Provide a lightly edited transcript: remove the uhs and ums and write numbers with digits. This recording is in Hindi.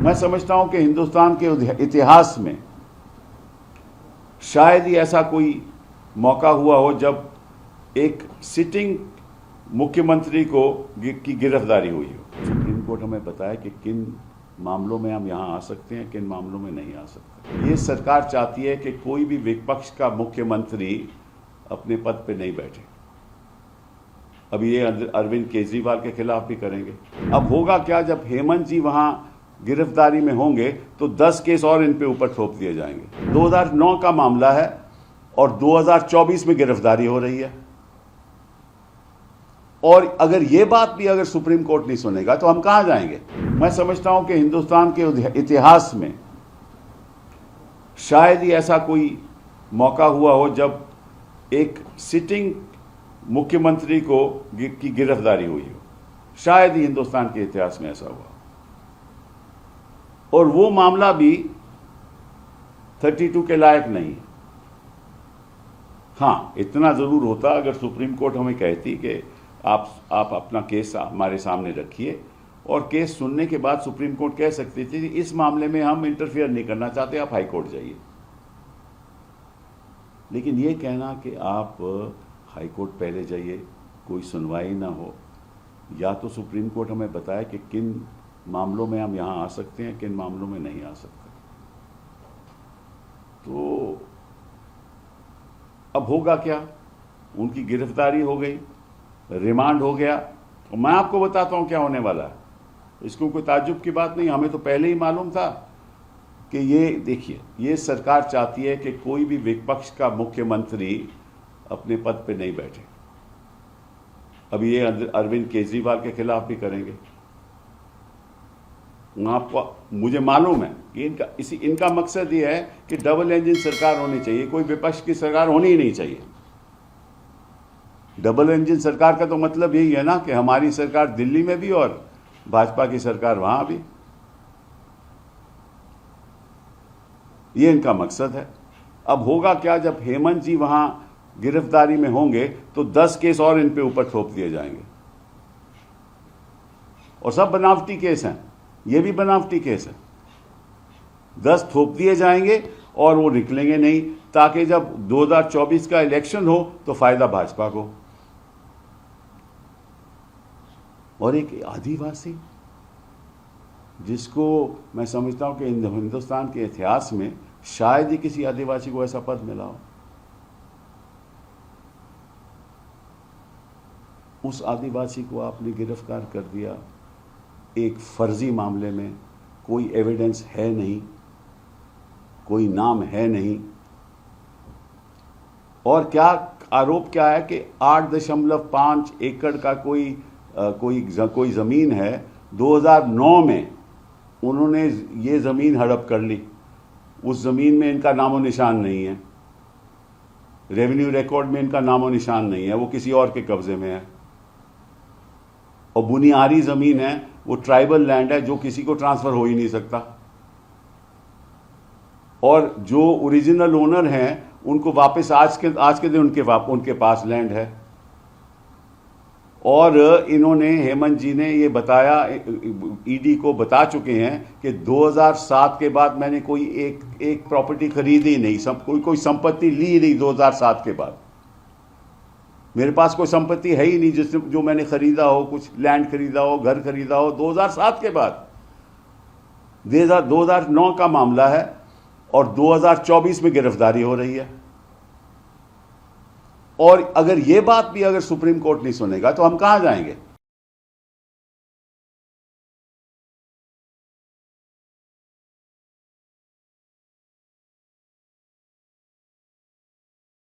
मैं समझता हूं कि हिंदुस्तान के इतिहास में शायद ही ऐसा कोई मौका हुआ हो जब एक सिटिंग मुख्यमंत्री की गिरफ्तारी हुई हो। सुप्रीम कोर्ट हमें बताया कि किन मामलों में हम यहां आ सकते हैं, किन मामलों में नहीं आ सकते। ये सरकार चाहती है कि कोई भी विपक्ष का मुख्यमंत्री अपने पद पे नहीं बैठे। अभी ये अरविंद केजरीवाल के खिलाफ भी करेंगे। अब होगा क्या, जब हेमंत जी वहां गिरफ्तारी में होंगे तो 10 केस और इन पे ऊपर थोप दिए जाएंगे। 2009 का मामला है और 2024 में गिरफ्तारी हो रही है। और अगर ये बात भी अगर सुप्रीम कोर्ट नहीं सुनेगा तो हम कहां जाएंगे। मैं समझता हूं कि हिंदुस्तान के इतिहास में शायद ही ऐसा कोई मौका हुआ हो जब एक सिटिंग मुख्यमंत्री की गिरफ्तारी हुई हो। शायद ही हिंदुस्तान के इतिहास में ऐसा हुआ। और वो मामला भी 32 के लायक नहीं है। हाँ, इतना जरूर होता अगर सुप्रीम कोर्ट हमें कहती कि आप अपना केस हमारे सामने रखिए, और केस सुनने के बाद सुप्रीम कोर्ट कह सकती थी कि इस मामले में हम इंटरफेयर नहीं करना चाहते, आप हाई कोर्ट जाइए। लेकिन ये कहना कि आप हाई कोर्ट पहले जाइए, कोई सुनवाई ना हो, या तो सुप्रीम कोर्ट हमें बताए कि किन मामलों में हम यहां आ सकते हैं, किन मामलों में नहीं आ सकते। तो अब होगा क्या, उनकी गिरफ्तारी हो गई, रिमांड हो गया, और मैं आपको बताता हूं क्या होने वाला है। इसको कोई ताज्जुब की बात नहीं, हमें तो पहले ही मालूम था कि ये देखिए, ये सरकार चाहती है कि कोई भी विपक्ष का मुख्यमंत्री अपने पद पे नहीं बैठे। अभी ये अरविंद केजरीवाल के खिलाफ भी करेंगे। आपको मुझे मालूम है कि इनका मकसद ये है कि डबल इंजन सरकार होनी चाहिए, कोई विपक्ष की सरकार होनी ही नहीं चाहिए। डबल इंजन सरकार का तो मतलब यही है ना कि हमारी सरकार दिल्ली में भी और भाजपा की सरकार वहां भी। ये इनका मकसद है। अब होगा क्या, जब हेमंत जी वहां गिरफ्तारी में होंगे तो 10 केस और इन पे ऊपर थोप दिए जाएंगे, और सब बनावटी केस हैं। ये भी बनावटी केस है। 10 थोप दिए जाएंगे और वो निकलेंगे नहीं, ताकि जब 2024 का इलेक्शन हो तो फायदा भाजपा को। और एक आदिवासी, जिसको मैं समझता हूं कि हिंदुस्तान के इतिहास में शायद ही किसी आदिवासी को ऐसा पद मिला हो, उस आदिवासी को आपने गिरफ्तार कर दिया एक फर्जी मामले में। कोई एविडेंस है नहीं, कोई नाम है नहीं, और क्या आरोप क्या है कि 8.5 एकड़ का कोई जमीन है। 2009 में उन्होंने ये जमीन हड़प कर ली। उस जमीन में इनका नामो निशान नहीं है, रेवेन्यू रिकॉर्ड में इनका नामो निशान नहीं है, वो किसी और के कब्जे में है। और बुनियादी जमीन है, वो ट्राइबल लैंड है, जो किसी को ट्रांसफर हो ही नहीं सकता। और जो ओरिजिनल ओनर हैं उनको वापस आज के दिन उनके पास लैंड है। और इन्होंने, हेमंत जी ने ये बताया, ईडी को बता चुके हैं कि 2007 के बाद मैंने कोई एक प्रॉपर्टी खरीदी नहीं, कोई संपत्ति ली नहीं। 2007 के बाद मेरे पास कोई संपत्ति है ही नहीं जो मैंने खरीदा हो, कुछ लैंड खरीदा हो, घर खरीदा हो 2007 के बाद। 2009 का मामला है और 2024 में गिरफ्तारी हो रही है। और अगर ये बात भी अगर सुप्रीम कोर्ट नहीं सुनेगा तो हम कहां जाएंगे।